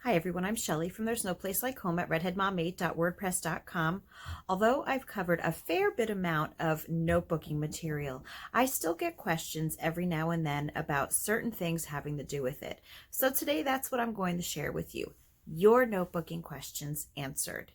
Hi everyone, I'm Shelly from There's No Place Like Home at redheadmom8.wordpress.com. Although I've covered a fair bit amount of notebooking material, I still get questions every now and then about certain things having to do with it. So today that's what I'm going to share with you. Your notebooking questions answered.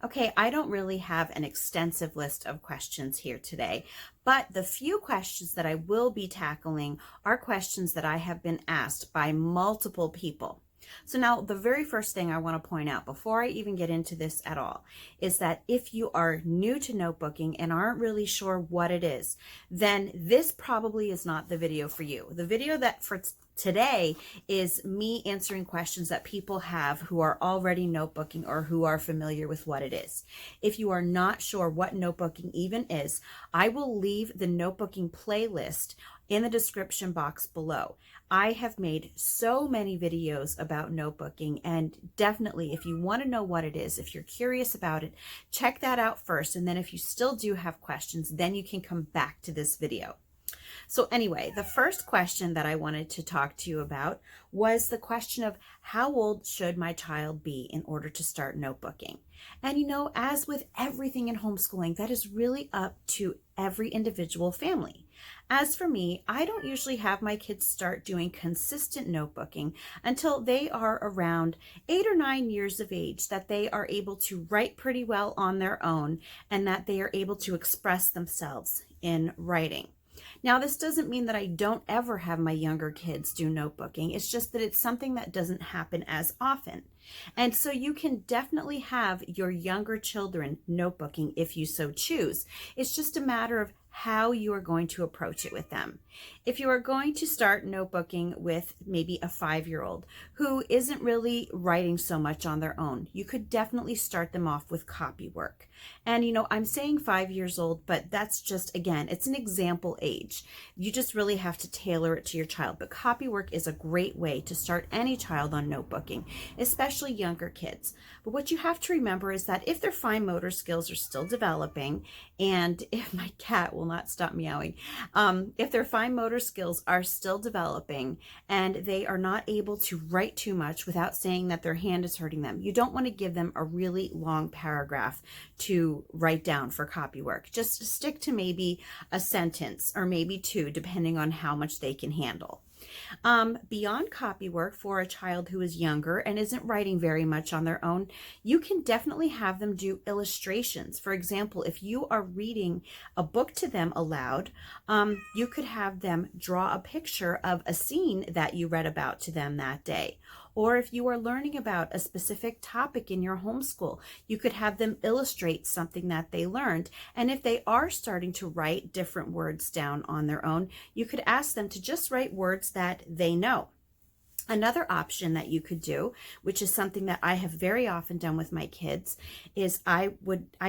Okay, I don't really have an extensive list of questions here today, but the few questions that I will be tackling are questions that I have been asked by multiple people. So now the very first thing I want to point out before I even get into this at all is that if you are new to notebooking and aren't really sure what it is, then this probably is not the video for you. The video that for today is me answering questions that people have who are already notebooking or who are familiar with what it is. If you are not sure what notebooking even is, I will leave the notebooking playlist in the description box below. I have made so many videos about notebooking, and definitely if you want to know what it is, if you're curious about it, check that out first, and then if you still do have questions, then you can come back to this video. So anyway, the first question that I wanted to talk to you about was the question of how old should my child be in order to start notebooking? And as with everything in homeschooling, that is really up to every individual family. As for me, I don't usually have my kids start doing consistent notebooking until they are around 8 or 9 years of age, that they are able to write pretty well on their own and that they are able to express themselves in writing. Now, this doesn't mean that I don't ever have my younger kids do notebooking. It's just that it's something that doesn't happen as often. And so you can definitely have your younger children notebooking if you so choose. It's just a matter of how you are going to approach it with them. If you are going to start notebooking with maybe a 5-year-old who isn't really writing so much on their own, you could definitely start them off with copy work. And I'm saying 5 years old, but that's just, again, it's an example age. You just really have to tailor it to your child. But copy work is a great way to start any child on notebooking, especially younger kids. But what you have to remember is that if their fine motor skills are still developing, and if my cat will not stop meowing, if their fine motor skills are still developing and they are not able to write too much without saying that their hand is hurting them, you don't want to give them a really long paragraph to write down for copy work. Just stick to maybe a sentence or maybe two, depending on how much they can handle. Beyond copy work for a child who is younger and isn't writing very much on their own, you can definitely have them do illustrations. For example, if you are reading a book to them aloud, you could have them draw a picture of a scene that you read about to them that day. Or if you are learning about a specific topic in your homeschool, you could have them illustrate something that they learned. And if they are starting to write different words down on their own, you could ask them to just write words that they know. Another option that you could do, which is something that I have very often done with my kids, is I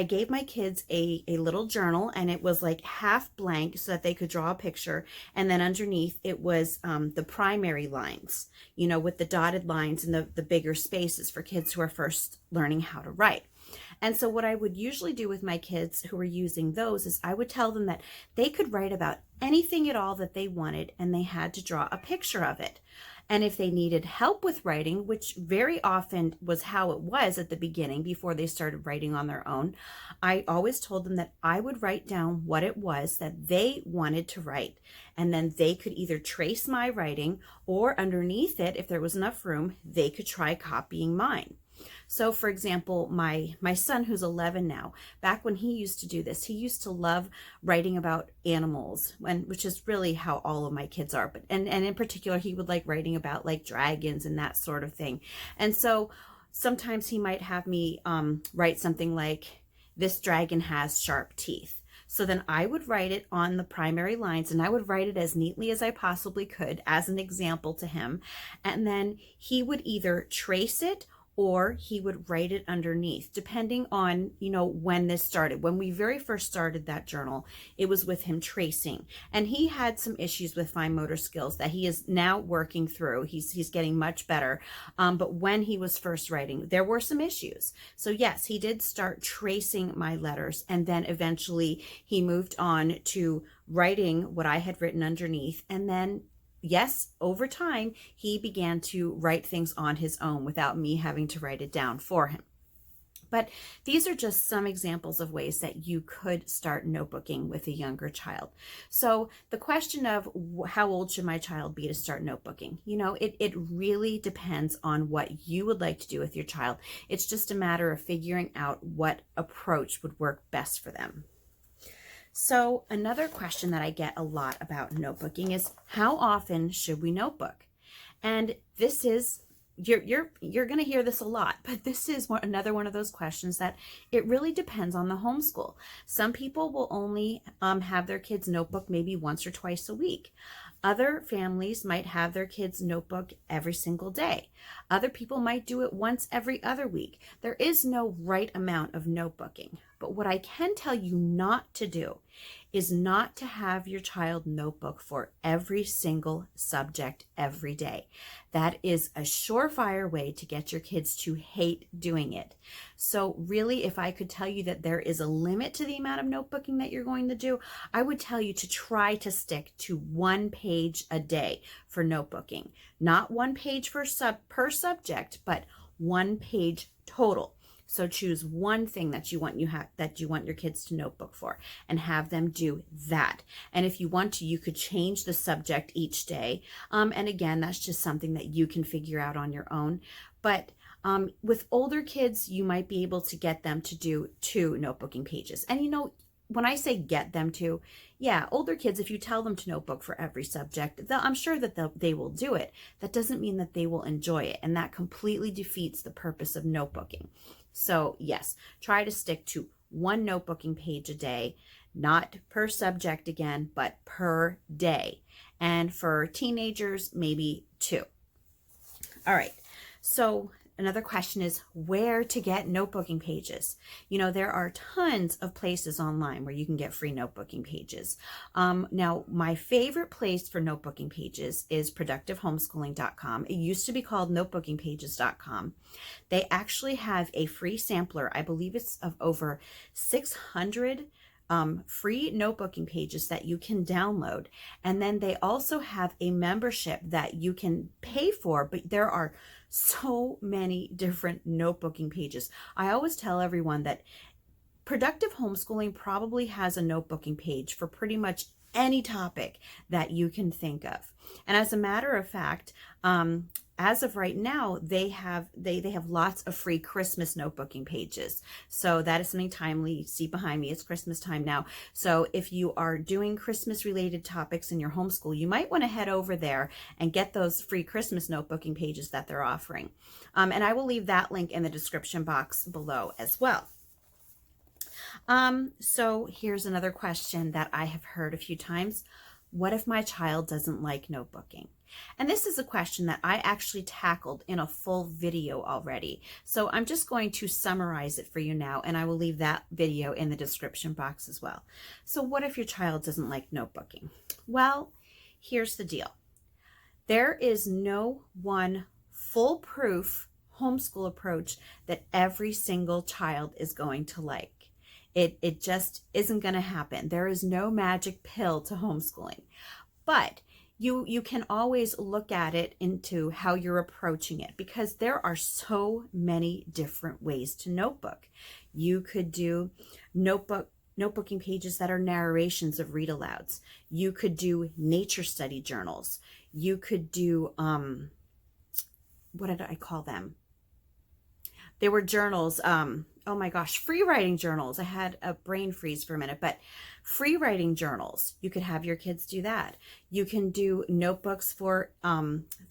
gave my kids a little journal, and it was like half blank so that they could draw a picture, and then underneath it was the primary lines, with the dotted lines and the bigger spaces for kids who are first learning how to write. And so what I would usually do with my kids who were using those is I would tell them that they could write about anything at all that they wanted, and they had to draw a picture of it. And if they needed help with writing, which very often was how it was at the beginning before they started writing on their own, I always told them that I would write down what it was that they wanted to write. And then they could either trace my writing, or underneath it, if there was enough room, they could try copying mine. So for example, my son, who's 11 now, back when he used to do this, he used to love writing about animals, which is really how all of my kids are. But and in particular, he would like writing about like dragons and that sort of thing. And so sometimes he might have me write something like, "This dragon has sharp teeth." So then I would write it on the primary lines, and I would write it as neatly as I possibly could as an example to him. And then he would either trace it or he would write it underneath, depending on, when this started. When we very first started that journal, it was with him tracing, and he had some issues with fine motor skills that he is now working through. He's getting much better. But when he was first writing, there were some issues. So yes, he did start tracing my letters, and then eventually he moved on to writing what I had written underneath. And then yes, over time, he began to write things on his own without me having to write it down for him. But these are just some examples of ways that you could start notebooking with a younger child. So the question of how old should my child be to start notebooking? It really depends on what you would like to do with your child. It's just a matter of figuring out what approach would work best for them. So another question that I get a lot about notebooking is, how often should we notebook? And this is, you're going to hear this a lot, but this is another one of those questions that it really depends on the homeschool. Some people will only have their kids notebook maybe once or twice a week. Other families might have their kids notebook every single day. Other people might do it once every other week. There is no right amount of notebooking. But what I can tell you not to do is not to have your child notebook for every single subject every day. That is a surefire way to get your kids to hate doing it. So really, if I could tell you that there is a limit to the amount of notebooking that you're going to do, I would tell you to try to stick to 1 page a day for notebooking. Not 1 page per subject, but 1 page total. So choose one thing that you want your kids to notebook for, and have them do that. And if you want to, you could change the subject each day. And again, that's just something that you can figure out on your own. But with older kids, you might be able to get them to do 2 notebooking pages. And when I say get them to, yeah, older kids, if you tell them to notebook for every subject, I'm sure that they will do it. That doesn't mean that they will enjoy it. And that completely defeats the purpose of notebooking. So yes, try to stick to 1 notebooking page a day, not per subject again, but per day. And for teenagers, maybe 2. All right. So another question is where to get notebooking pages. There are tons of places online where you can get free notebooking pages. Now, my favorite place for notebooking pages is productivehomeschooling.com. It used to be called notebookingpages.com. They actually have a free sampler. I believe it's of over 600 free notebooking pages that you can download. And then they also have a membership that you can pay for, but there are so many different notebooking pages. I always tell everyone that Productive Homeschooling probably has a notebooking page for pretty much any topic that you can think of. And as a matter of fact, as of right now, they have lots of free Christmas notebooking pages. So that is something timely. See behind me, it's Christmas time now. So if you are doing Christmas related topics in your homeschool, you might want to head over there and get those free Christmas notebooking pages that they're offering. And I will leave that link in the description box below as well. So here's another question that I have heard a few times. What if my child doesn't like notebooking? And this is a question that I actually tackled in a full video already. So I'm just going to summarize it for you now, and I will leave that video in the description box as well. So what if your child doesn't like notebooking? Well, here's the deal. There is no one foolproof homeschool approach that every single child is going to like. It just isn't going to happen. There is no magic pill to homeschooling. But you can always look at it into how you're approaching it, because there are so many different ways to notebook. You could do notebooking pages that are narrations of read alouds. You could do nature study journals. You could do, what did I call them? They were journals, oh my gosh, free writing journals. I had a brain freeze for a minute, but free writing journals, you could have your kids do that. You can do notebooks for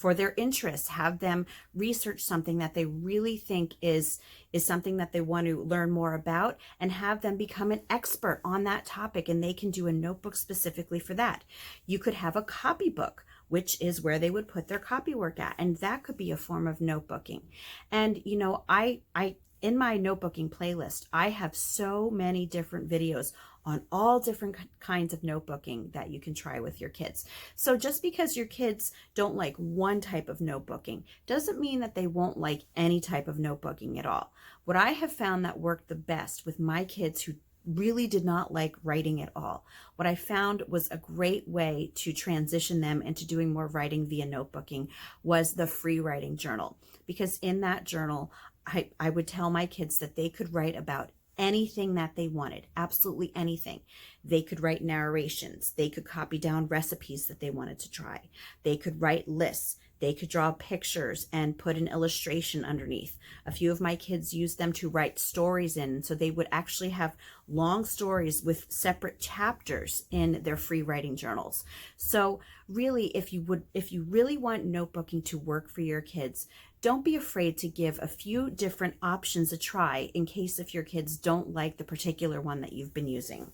their interests, have them research something that they really think is something that they want to learn more about, and have them become an expert on that topic, and they can do a notebook specifically for that. You could have a copybook which is where they would put their copywork at. And that could be a form of notebooking. And, you know, I in my notebooking playlist, I have so many different videos on all different kinds of notebooking that you can try with your kids. So just because your kids don't like one type of notebooking doesn't mean that they won't like any type of notebooking at all. What I have found that worked the best with my kids who really did not like writing at all, what I found was a great way to transition them into doing more writing via notebooking was the free writing journal. Because in that journal, I would tell my kids that they could write about anything that they wanted, absolutely anything. They could write narrations. They could copy down recipes that they wanted to try. They could write lists. They could draw pictures and put an illustration underneath. A few of my kids used them to write stories in, so they would actually have long stories with separate chapters in their free writing journals. So really, if you really want notebooking to work for your kids, don't be afraid to give a few different options a try in case if your kids don't like the particular one that you've been using.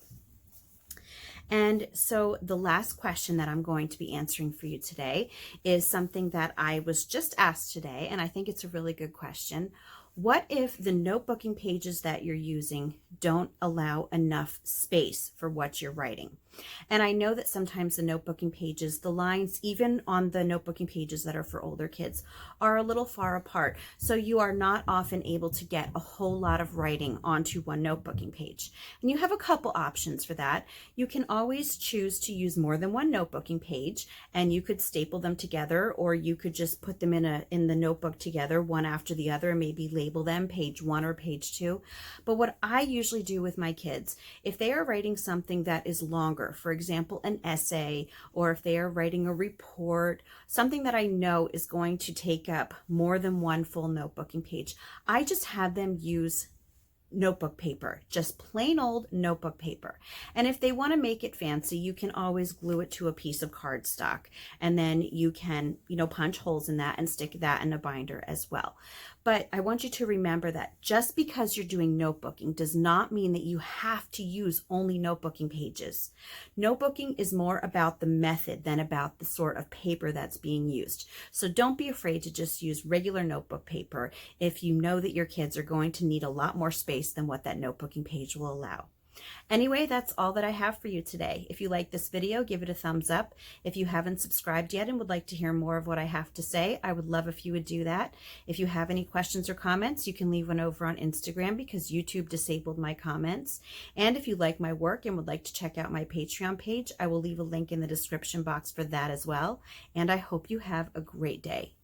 And so the last question that I'm going to be answering for you today is something that I was just asked today, and I think it's a really good question. What if the notebooking pages that you're using don't allow enough space for what you're writing? And I know that sometimes the notebooking pages, the lines, even on the notebooking pages that are for older kids, are a little far apart. So you are not often able to get a whole lot of writing onto one notebooking page. And you have a couple options for that. You can always choose to use more than one notebooking page, and you could staple them together, or you could just put them in the notebook together, one after the other, and maybe label them page 1 or page 2. But what I usually do with my kids, if they are writing something that is longer, for example, an essay, or if they are writing a report, something that I know is going to take up more than one full notebooking page, I just have them use notebook paper, just plain old notebook paper. And if they want to make it fancy, you can always glue it to a piece of cardstock, and then you can, punch holes in that and stick that in a binder as well. But I want you to remember that just because you're doing notebooking does not mean that you have to use only notebooking pages. Notebooking is more about the method than about the sort of paper that's being used. So don't be afraid to just use regular notebook paper if you know that your kids are going to need a lot more space than what that notebooking page will allow. Anyway, that's all that I have for you today. If you like this video, give it a thumbs up. If you haven't subscribed yet and would like to hear more of what I have to say, I would love if you would do that. If you have any questions or comments, you can leave one over on Instagram because YouTube disabled my comments. And if you like my work and would like to check out my Patreon page, I will leave a link in the description box for that as well. And I hope you have a great day.